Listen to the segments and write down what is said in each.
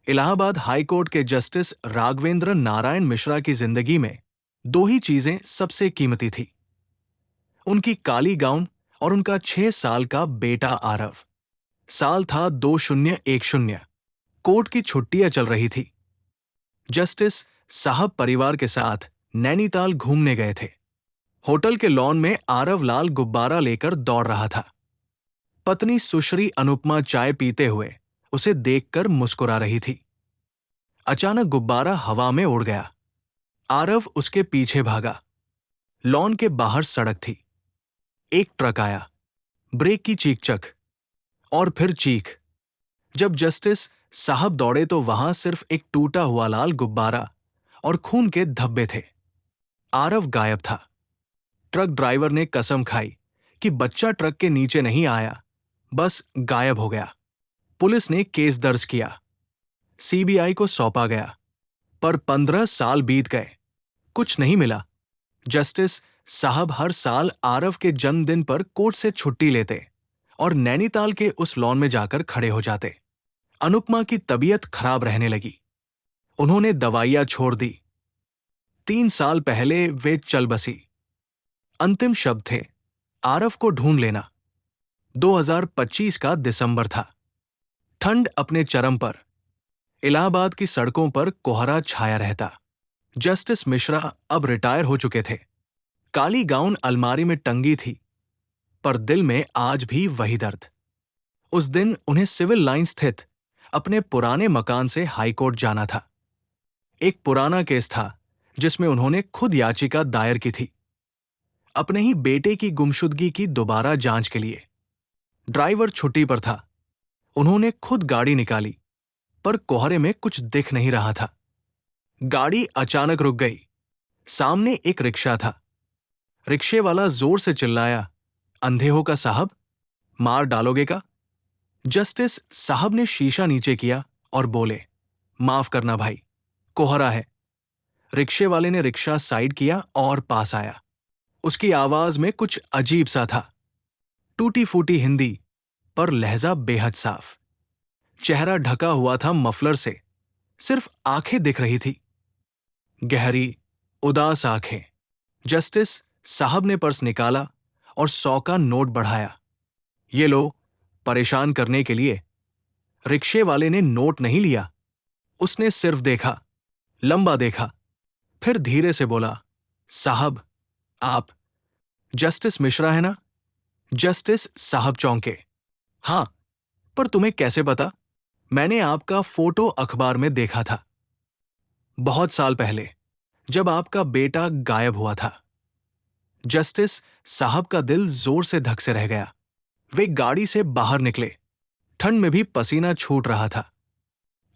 Allahabad high court के justice Raghavendra Narayan Mishra की जिंदगी में दो ही चीजें सबसे कीमती थी, उनकी काली गाउन और उनका 6 साल का बेटा आरव। साल था 2010। कोर्ट की छुट्टियां चल रही थी। जस्टिस साहब परिवार के साथ नैनीताल घूमने गए थे। होटल के लॉन में आरव लाल गुब्बारा लेकर दौड़ रहा था। पत्नी सुश्री अनुपमा चाय पीते हुए उसे देखकर मुस्कुरा रही थी। अचानक गुब्बारा हवा में उड़ गया। आरव उसके पीछे भागा। लॉन के बाहर सड़क थी। एक ट्रक आया, ब्रेक की चीख-चक और फिर चीख। जब जस्टिस साहब दौड़े तो वहां सिर्फ एक टूटा हुआ लाल गुब्बारा और खून के धब्बे थे। आरव गायब था। ट्रक ड्राइवर ने कसम खाई कि बच्चा ट्रक के नीचे नहीं आया, बस गायब हो गया। पुलिस ने केस दर्ज किया, सीबीआई को सौंपा गया, पर 15 साल बीत गए, कुछ नहीं मिला। जस्टिस साहब हर साल आरव के जन्मदिन पर कोर्ट से छुट्टी लेते और नैनीताल के उस लॉन में जाकर खड़े हो जाते। अनुपमा की तबीयत खराब रहने लगी। उन्होंने दवाइयां छोड़ दी। 3 साल पहले वे चल बसी। अंतिम शब्द थे, आरव को ढूंढ लेना। 2025 का दिसंबर था। ठंड अपने चरम पर। इलाहाबाद की सड़कों पर कोहरा छाया रहता। जस्टिस मिश्रा अब रिटायर हो चुके थे। काली गाउन अलमारी में टंगी थी, पर दिल में आज भी वही दर्द। उस दिन उन्हें सिविल लाइन स्थित अपने पुराने मकान से हाईकोर्ट जाना था। एक पुराना केस था जिसमें उन्होंने खुद याचिका दायर की थी, अपने ही बेटे की गुमशुदगी की दोबारा जांच के लिए। ड्राइवर छुट्टी पर था। उन्होंने खुद गाड़ी निकाली, पर कोहरे में कुछ दिख नहीं रहा था। गाड़ी अचानक रुक गई। सामने एक रिक्शा था। रिक्शे वाला जोर से चिल्लाया, अंधे हो का साहब, मार डालोगे का? जस्टिस साहब ने शीशा नीचे किया और बोले, माफ करना भाई, कोहरा है। रिक्शे वाले ने रिक्शा साइड किया और पास आया। उसकी आवाज में कुछ अजीब सा था, टूटी फूटी हिंदी, पर लहजा बेहद साफ। चेहरा ढका हुआ था मफलर से, सिर्फ आंखें दिख रही थी, गहरी उदास आंखें। जस्टिस साहब ने पर्स निकाला और 100 का नोट बढ़ाया। ये लो, परेशान करने के लिए। रिक्शे वाले ने नोट नहीं लिया। उसने सिर्फ देखा, लंबा देखा, फिर धीरे से बोला, साहब, आप जस्टिस मिश्रा है ना? जस्टिस साहब चौंके। हां, पर तुम्हें कैसे पता? मैंने आपका फोटो अखबार में देखा था, बहुत साल पहले, जब आपका बेटा गायब हुआ था। जस्टिस साहब का दिल जोर से धक से रह गया। वे गाड़ी से बाहर निकले। ठंड में भी पसीना छूट रहा था।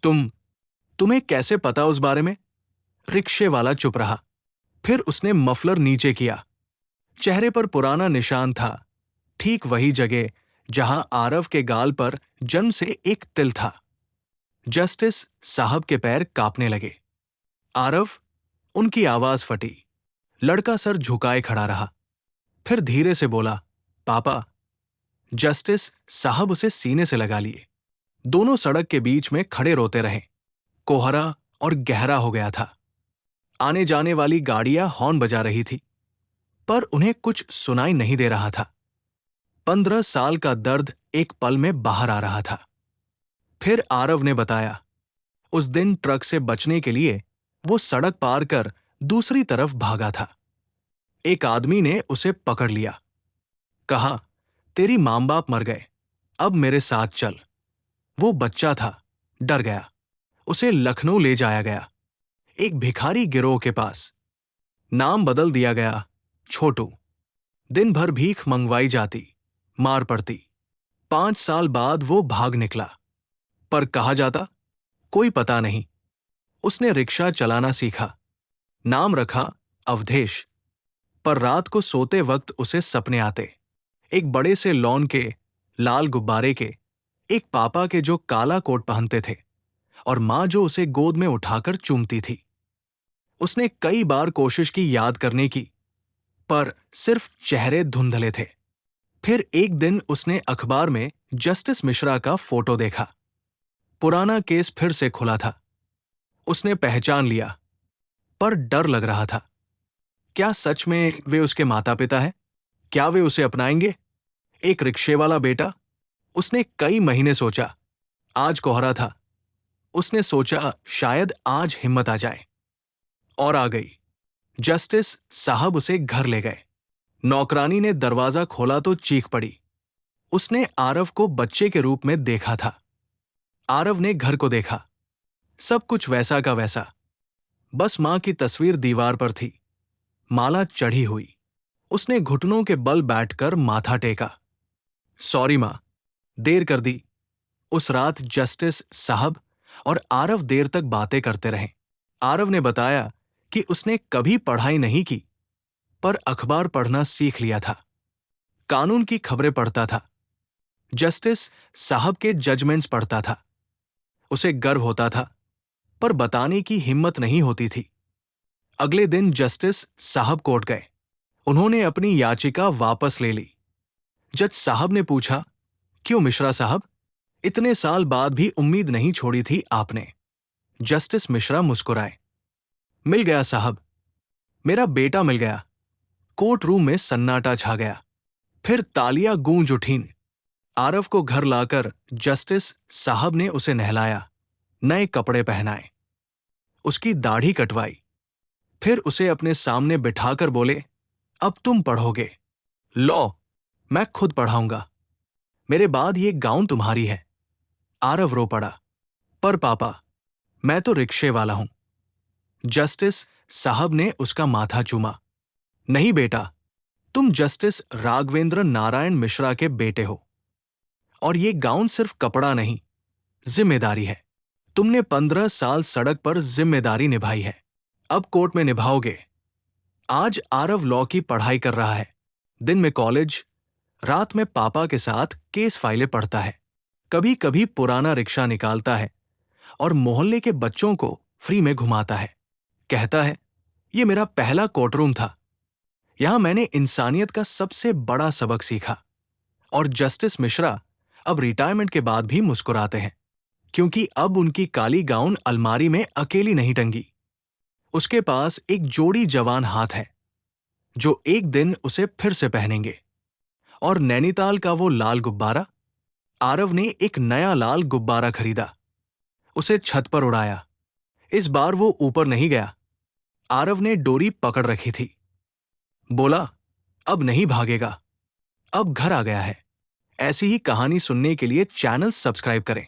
तुम्हें कैसे पता उस बारे में? रिक्शे वाला चुप रहा। फिर उसने मफलर नीचे किया। चेहरे पर पुराना निशान था, ठीक वही जगह जहां आरव के गाल पर जन्म से एक तिल था। जस्टिस साहब के पैर कांपने लगे। आरव? उनकी आवाज फटी। लड़का सर झुकाए खड़ा रहा, फिर धीरे से बोला, पापा। जस्टिस साहब उसे सीने से लगा लिए। दोनों सड़क के बीच में खड़े रोते रहे। कोहरा और गहरा हो गया था। आने जाने वाली गाड़ियां हॉर्न बजा रही थी, पर उन्हें कुछ सुनाई नहीं दे रहा था। 15 साल का दर्द एक पल में बाहर आ रहा था। फिर आरव ने बताया, उस दिन ट्रक से बचने के लिए वो सड़क पार कर दूसरी तरफ भागा था। एक आदमी ने उसे पकड़ लिया, कहा, तेरी मां बाप मर गए, अब मेरे साथ चल। वो बच्चा था, डर गया। उसे लखनऊ ले जाया गया, एक भिखारी गिरोह के पास। नाम बदल दिया गया, छोटू। दिन भर भीख मंगवाई जाती, मार पड़ती। 5 साल बाद वो भाग निकला, पर कहा जाता, कोई पता नहीं। उसने रिक्शा चलाना सीखा, नाम रखा अवधेश। पर रात को सोते वक्त उसे सपने आते, एक बड़े से लॉन के, लाल गुब्बारे के, एक पापा के जो काला कोट पहनते थे, और मां जो उसे गोद में उठाकर चूमती थी। उसने कई बार कोशिश की याद करने की, पर सिर्फ चेहरे धुंधले थे। फिर एक दिन उसने अखबार में जस्टिस मिश्रा का फोटो देखा। पुराना केस फिर से खुला था। उसने पहचान लिया, पर डर लग रहा था। क्या सच में वे उसके माता पिता हैं? क्या वे उसे अपनाएंगे? एक रिक्शे वाला बेटा? उसने कई महीने सोचा। आज कोहरा था। उसने सोचा शायद आज हिम्मत आ जाए। और आ गई। जस्टिस साहब उसे घर ले गए। नौकरानी ने दरवाजा खोला तो चीख पड़ी। उसने आरव को बच्चे के रूप में देखा था। आरव ने घर को देखा। सब कुछ वैसा का वैसा। बस मां की तस्वीर दीवार पर थी, माला चढ़ी हुई। उसने घुटनों के बल बैठकर माथा टेका। सॉरी मां, देर कर दी। उस रात जस्टिस साहब और आरव देर तक बातें करते रहे। आरव ने बताया कि उसने कभी पढ़ाई नहीं की, पर अखबार पढ़ना सीख लिया था। कानून की खबरें पढ़ता था। जस्टिस साहब के जजमेंट्स पढ़ता था। उसे गर्व होता था, पर बताने की हिम्मत नहीं होती थी। अगले दिन जस्टिस साहब कोर्ट गए। उन्होंने अपनी याचिका वापस ले ली। जज साहब ने पूछा, क्यों मिश्रा साहब? इतने साल बाद भी उम्मीद नहीं छोड़ी थी आपने। जस्टिस मिश्रा मुस्कुराए। मिल गया साहब, मेरा बेटा मिल गया। कोर्ट रूम में सन्नाटा छा गया। फिर तालियां गूंज उठीं। आरव को घर लाकर जस्टिस साहब ने उसे नहलाया, नए कपड़े पहनाए, उसकी दाढ़ी कटवाई। फिर उसे अपने सामने बिठाकर बोले, अब तुम पढ़ोगे लॉ, मैं खुद पढ़ाऊंगा। मेरे बाद ये गाउन तुम्हारी है। आरव रो पड़ा, पर पापा, मैं तो रिक्शे वाला हूं। जस्टिस साहब ने उसका माथा चूमा। नहीं बेटा, तुम जस्टिस राघवेंद्र नारायण मिश्रा के बेटे हो। और ये गाउन सिर्फ कपड़ा नहीं, जिम्मेदारी है। तुमने 15 साल सड़क पर जिम्मेदारी निभाई है, अब कोर्ट में निभाओगे। आज आरव लॉ की पढ़ाई कर रहा है। दिन में कॉलेज, रात में पापा के साथ केस फाइलें पढ़ता है। कभी कभी पुराना रिक्शा निकालता है और मोहल्ले के बच्चों को फ्री में घुमाता है। कहता है, ये मेरा पहला कोर्टरूम था। यहां मैंने इंसानियत का सबसे बड़ा सबक सीखा। और जस्टिस मिश्रा अब रिटायरमेंट के बाद भी मुस्कुराते हैं, क्योंकि अब उनकी काली गाउन अलमारी में अकेली नहीं टंगी। उसके पास एक जोड़ी जवान हाथ है, जो एक दिन उसे फिर से पहनेंगे। और नैनीताल का वो लाल गुब्बारा? आरव ने एक नया लाल गुब्बारा खरीदा। उसे छत पर उड़ाया। इस बार वो ऊपर नहीं गया। आरव ने डोरी पकड़ रखी थी। बोला, अब नहीं भागेगा, अब घर आ गया है। ऐसी ही कहानी सुनने के लिए चैनल सब्सक्राइब करें।